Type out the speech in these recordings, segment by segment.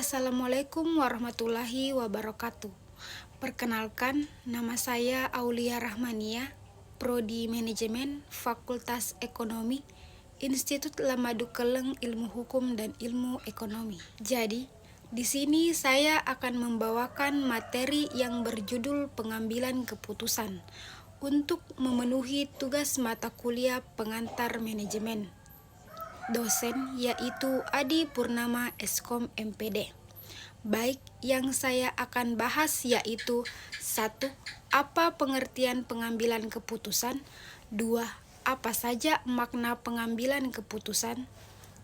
Assalamualaikum warahmatullahi wabarakatuh. Perkenalkan, nama saya Aulia Rahmania, Prodi Manajemen, Fakultas Ekonomi, Institut Lamadu Keleng Ilmu Hukum dan Ilmu Ekonomi. Jadi, di sini saya akan membawakan materi yang berjudul pengambilan keputusan untuk memenuhi tugas mata kuliah pengantar manajemen. Dosen yaitu Adi Purnama Eskom MPD. Baik, yang saya akan bahas yaitu 1. Apa pengertian pengambilan keputusan? 2. Apa saja makna pengambilan keputusan?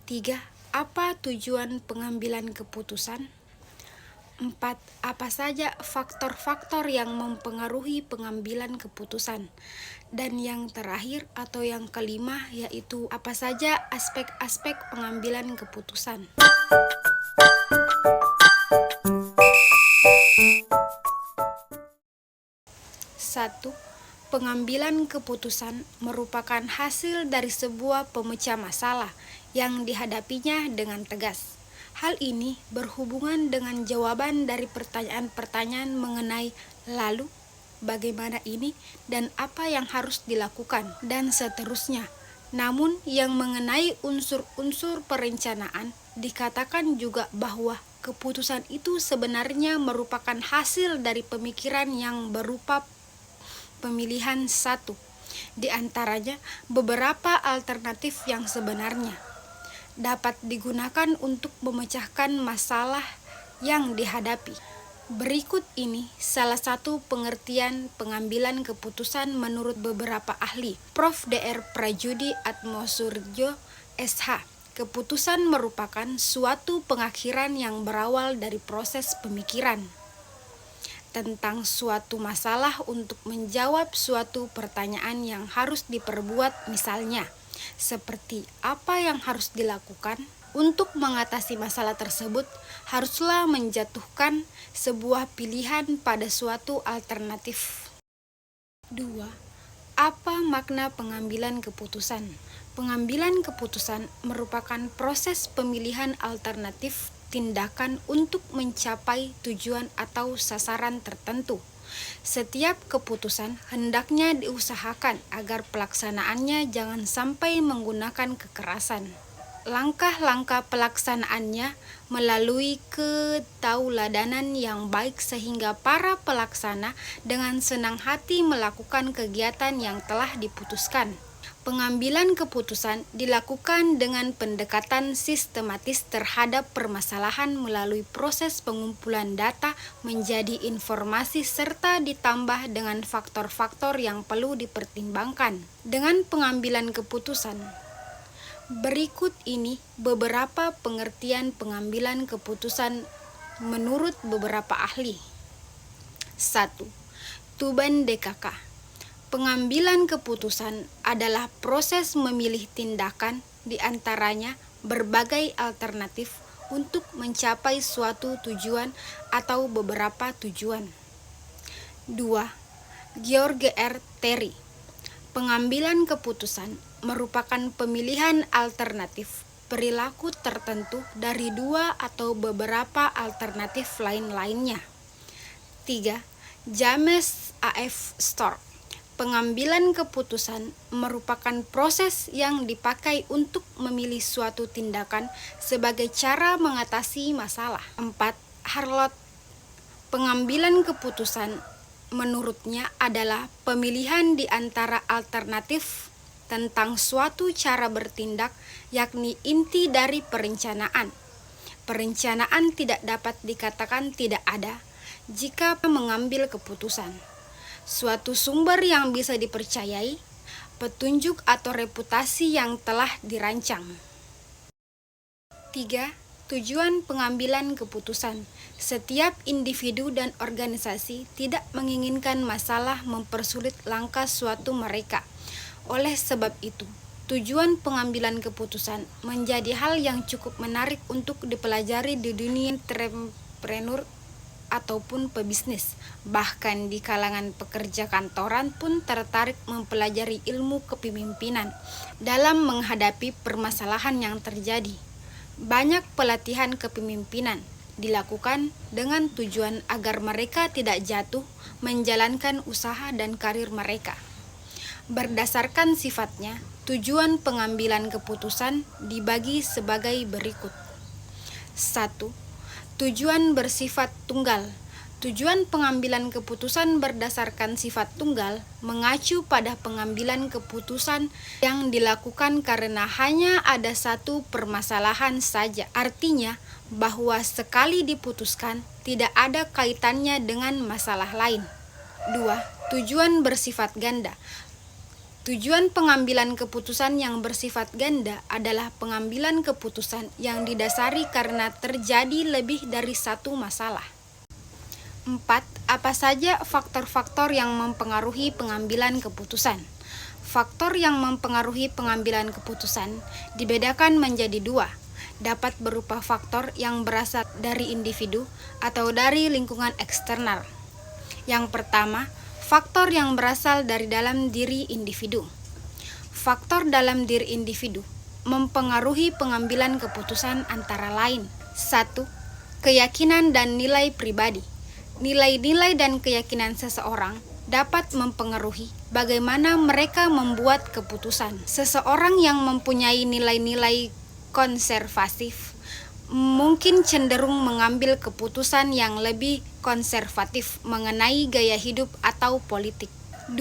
3. Apa tujuan pengambilan keputusan? 4. Apa saja faktor-faktor yang mempengaruhi pengambilan keputusan? Dan yang terakhir atau yang kelima yaitu apa saja aspek-aspek pengambilan keputusan. Satu, pengambilan keputusan merupakan hasil dari sebuah pemecah masalah yang dihadapinya dengan tegas. Hal ini berhubungan dengan jawaban dari pertanyaan-pertanyaan mengenai lalu, bagaimana ini, dan apa yang harus dilakukan, dan seterusnya. Namun, yang mengenai unsur-unsur perencanaan, dikatakan juga bahwa keputusan itu sebenarnya merupakan hasil dari pemikiran yang berupa pemilihan satu, di antaranya beberapa alternatif yang sebenarnya dapat digunakan untuk memecahkan masalah yang dihadapi. Berikut ini salah satu pengertian pengambilan keputusan menurut beberapa ahli. Prof. Dr. Prajudi Atmosurjo, SH. Keputusan merupakan suatu pengakhiran yang berawal dari proses pemikiran tentang suatu masalah untuk menjawab suatu pertanyaan yang harus diperbuat, misalnya seperti apa yang harus dilakukan untuk mengatasi masalah tersebut. Haruslah menjatuhkan sebuah pilihan pada suatu alternatif. 2. Apa makna pengambilan keputusan? Pengambilan keputusan merupakan proses pemilihan alternatif tindakan untuk mencapai tujuan atau sasaran tertentu. Setiap keputusan hendaknya diusahakan agar pelaksanaannya jangan sampai menggunakan kekerasan. Langkah-langkah pelaksanaannya melalui ketauladanan yang baik sehingga para pelaksana dengan senang hati melakukan kegiatan yang telah diputuskan. Pengambilan keputusan dilakukan dengan pendekatan sistematis terhadap permasalahan melalui proses pengumpulan data menjadi informasi serta ditambah dengan faktor-faktor yang perlu dipertimbangkan. Dengan pengambilan keputusan, berikut ini beberapa pengertian pengambilan keputusan menurut beberapa ahli. 1. Tuban DKK. Pengambilan keputusan adalah proses memilih tindakan, di antaranya berbagai alternatif untuk mencapai suatu tujuan atau beberapa tujuan. 2. George R. Terry. Pengambilan keputusan merupakan pemilihan alternatif perilaku tertentu dari dua atau beberapa alternatif lain-lainnya. 3. James A.F. Stork. Pengambilan keputusan merupakan proses yang dipakai untuk memilih suatu tindakan sebagai cara mengatasi masalah. 4. Harlow. Pengambilan keputusan menurutnya adalah pemilihan di antara alternatif tentang suatu cara bertindak, yakni inti dari perencanaan. Perencanaan tidak dapat dikatakan tidak ada jika mengambil keputusan. Suatu sumber yang bisa dipercayai, petunjuk atau reputasi yang telah dirancang. 3. Tujuan pengambilan keputusan. Setiap individu dan organisasi tidak menginginkan masalah mempersulit langkah suatu mereka. Oleh sebab itu, tujuan pengambilan keputusan menjadi hal yang cukup menarik untuk dipelajari di dunia entrepreneur ataupun pebisnis. Bahkan di kalangan pekerja kantoran pun tertarik mempelajari ilmu kepemimpinan dalam menghadapi permasalahan yang terjadi. Banyak pelatihan kepemimpinan dilakukan dengan tujuan agar mereka tidak jatuh menjalankan usaha dan karir mereka. Berdasarkan sifatnya, tujuan pengambilan keputusan dibagi sebagai berikut. 1. Tujuan bersifat tunggal. Tujuan pengambilan keputusan berdasarkan sifat tunggal mengacu pada pengambilan keputusan yang dilakukan karena hanya ada satu permasalahan saja. Artinya, bahwa sekali diputuskan, tidak ada kaitannya dengan masalah lain. 2. Tujuan bersifat ganda. Tujuan pengambilan keputusan yang bersifat ganda adalah pengambilan keputusan yang didasari karena terjadi lebih dari satu masalah. 4. Apa saja faktor-faktor yang mempengaruhi pengambilan keputusan? Faktor yang mempengaruhi pengambilan keputusan dibedakan menjadi dua. Dapat berupa faktor yang berasal dari individu atau dari lingkungan eksternal. Yang pertama, faktor yang berasal dari dalam diri individu. Faktor dalam diri individu mempengaruhi pengambilan keputusan antara lain. 1. Keyakinan dan nilai pribadi. Nilai-nilai dan keyakinan seseorang dapat mempengaruhi bagaimana mereka membuat keputusan. Seseorang yang mempunyai nilai-nilai konservatif mungkin cenderung mengambil keputusan yang lebih konservatif mengenai gaya hidup atau politik. 2.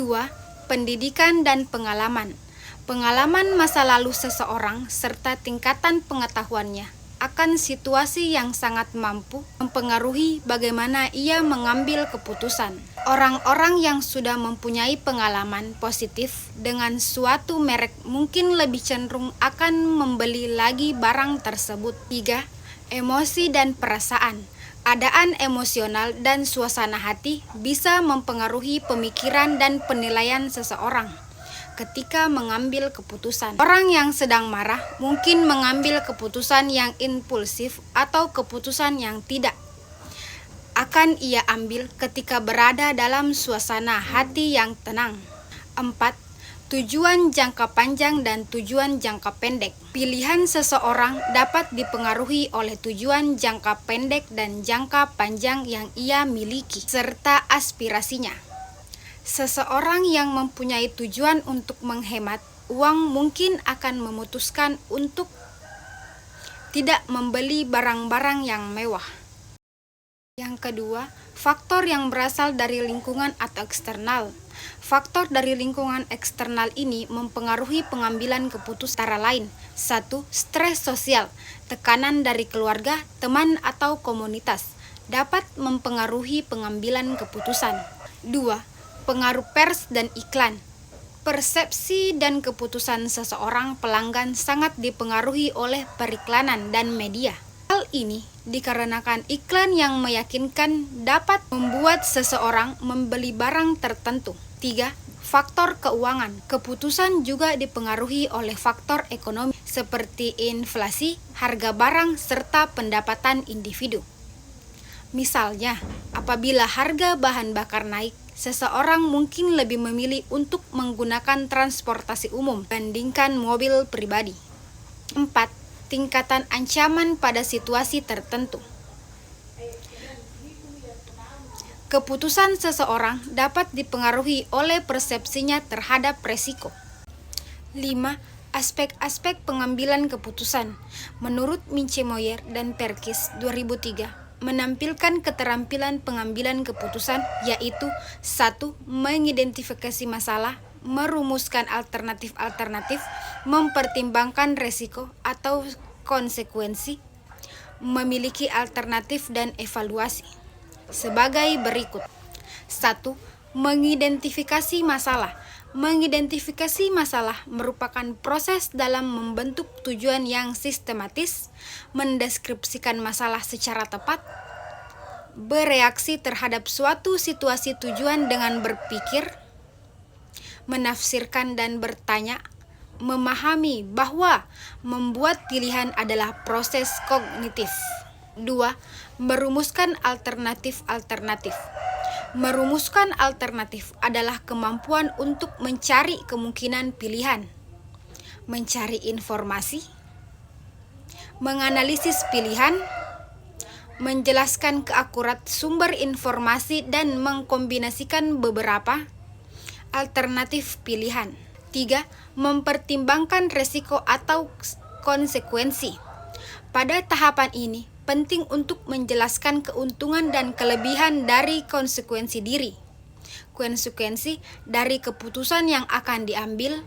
Pendidikan dan pengalaman. Pengalaman masa lalu seseorang serta tingkatan pengetahuannya akan situasi yang sangat mampu mempengaruhi bagaimana ia mengambil keputusan. Orang-orang yang sudah mempunyai pengalaman positif dengan suatu merek mungkin lebih cenderung akan membeli lagi barang tersebut. 3. Emosi dan perasaan. Keadaan emosional dan suasana hati bisa mempengaruhi pemikiran dan penilaian seseorang ketika mengambil keputusan. Orang yang sedang marah mungkin mengambil keputusan yang impulsif atau keputusan yang tidak akan ia ambil ketika berada dalam suasana hati yang tenang. 4. Tujuan jangka panjang dan tujuan jangka pendek. Pilihan seseorang dapat dipengaruhi oleh tujuan jangka pendek dan jangka panjang yang ia miliki, serta aspirasinya. Seseorang yang mempunyai tujuan untuk menghemat uang mungkin akan memutuskan untuk tidak membeli barang-barang yang mewah. Yang kedua, faktor yang berasal dari lingkungan atau eksternal. Faktor dari lingkungan eksternal ini mempengaruhi pengambilan keputusan antara lain. 1. Stres sosial. Tekanan dari keluarga, teman, atau komunitas dapat mempengaruhi pengambilan keputusan. 2. Pengaruh pers dan iklan. Persepsi dan keputusan seseorang pelanggan sangat dipengaruhi oleh periklanan dan media. Hal ini dikarenakan iklan yang meyakinkan dapat membuat seseorang membeli barang tertentu. 3. Faktor keuangan. Keputusan juga dipengaruhi oleh faktor ekonomi seperti inflasi, harga barang, serta pendapatan individu. Misalnya, apabila harga bahan bakar naik, seseorang mungkin lebih memilih untuk menggunakan transportasi umum dibandingkan mobil pribadi. 4. Tingkatan ancaman pada situasi tertentu. Keputusan seseorang dapat dipengaruhi oleh persepsinya terhadap resiko. 5. Aspek-aspek pengambilan keputusan. Menurut Mince-Moyer dan Perkis 2003, menampilkan keterampilan pengambilan keputusan yaitu 1. Mengidentifikasi masalah, merumuskan alternatif-alternatif, mempertimbangkan resiko atau konsekuensi, memiliki alternatif dan evaluasi. Sebagai berikut. 1. Mengidentifikasi masalah. Mengidentifikasi masalah merupakan proses dalam membentuk tujuan yang sistematis, mendeskripsikan masalah secara tepat, bereaksi terhadap suatu situasi tujuan dengan berpikir, menafsirkan dan bertanya, memahami bahwa membuat pilihan adalah proses kognitif. 2. Merumuskan alternatif-alternatif. Merumuskan alternatif adalah kemampuan untuk mencari kemungkinan pilihan, mencari informasi, menganalisis pilihan, menjelaskan keakurat sumber informasi dan mengkombinasikan beberapa alternatif pilihan. 3. Mempertimbangkan risiko atau konsekuensi. Pada tahapan ini, penting untuk menjelaskan keuntungan dan kelebihan dari konsekuensi dari keputusan yang akan diambil,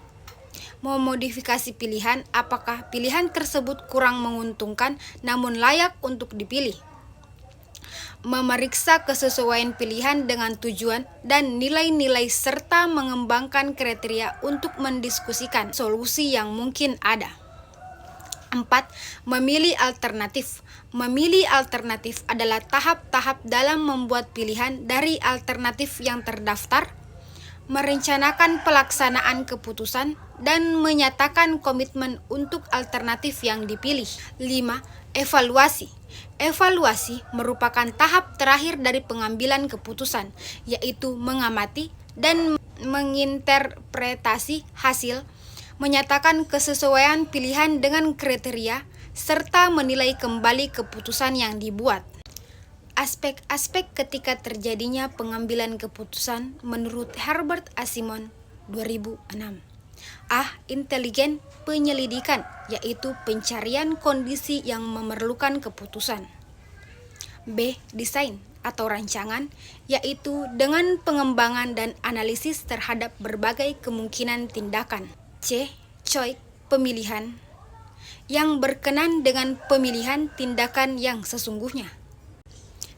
memodifikasi pilihan apakah pilihan tersebut kurang menguntungkan namun layak untuk dipilih, memeriksa kesesuaian pilihan dengan tujuan dan nilai-nilai serta mengembangkan kriteria untuk mendiskusikan solusi yang mungkin ada. 4. Memilih alternatif. Memilih alternatif adalah tahap-tahap dalam membuat pilihan dari alternatif yang terdaftar, merencanakan pelaksanaan keputusan, dan menyatakan komitmen untuk alternatif yang dipilih. 5. Evaluasi. Evaluasi merupakan tahap terakhir dari pengambilan keputusan, yaitu mengamati dan menginterpretasi hasil, menyatakan kesesuaian pilihan dengan kriteria, serta menilai kembali keputusan yang dibuat. Aspek-aspek ketika terjadinya pengambilan keputusan menurut Herbert Asimon 2006. A. Intelijen penyelidikan, yaitu pencarian kondisi yang memerlukan keputusan. B. Desain atau rancangan, yaitu dengan pengembangan dan analisis terhadap berbagai kemungkinan tindakan. C. Choice pemilihan, yang berkenan dengan pemilihan tindakan yang sesungguhnya.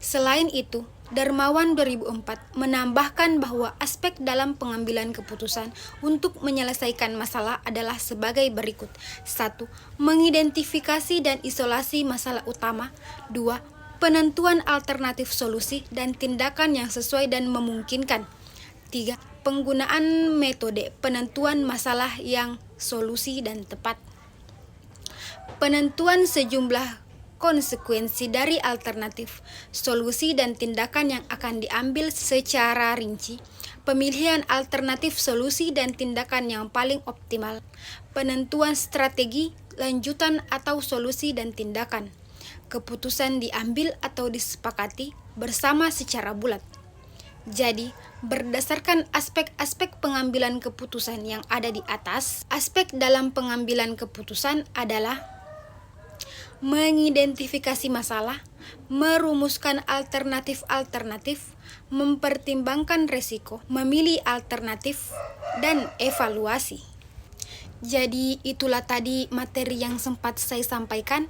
Selain itu, Darmawan 2004 menambahkan bahwa aspek dalam pengambilan keputusan untuk menyelesaikan masalah adalah sebagai berikut. 1. Mengidentifikasi dan isolasi masalah utama. 2. Penentuan alternatif solusi dan tindakan yang sesuai dan memungkinkan. 3. Penggunaan metode penentuan masalah yang solusi dan tepat. Penentuan sejumlah konsekuensi dari alternatif, solusi dan tindakan yang akan diambil secara rinci. Pemilihan alternatif solusi dan tindakan yang paling optimal. Penentuan strategi, lanjutan atau solusi dan tindakan. Keputusan diambil atau disepakati bersama secara bulat. Jadi, berdasarkan aspek-aspek pengambilan keputusan yang ada di atas, aspek dalam pengambilan keputusan adalah mengidentifikasi masalah, merumuskan alternatif-alternatif, mempertimbangkan risiko, memilih alternatif, dan evaluasi. Jadi itulah tadi materi yang sempat saya sampaikan.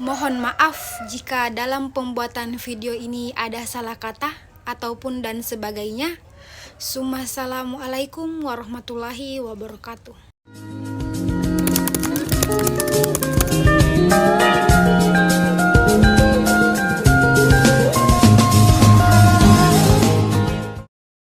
Mohon maaf jika dalam pembuatan video ini ada salah kata ataupun dan sebagainya. Assalamualaikum warahmatullahi wabarakatuh.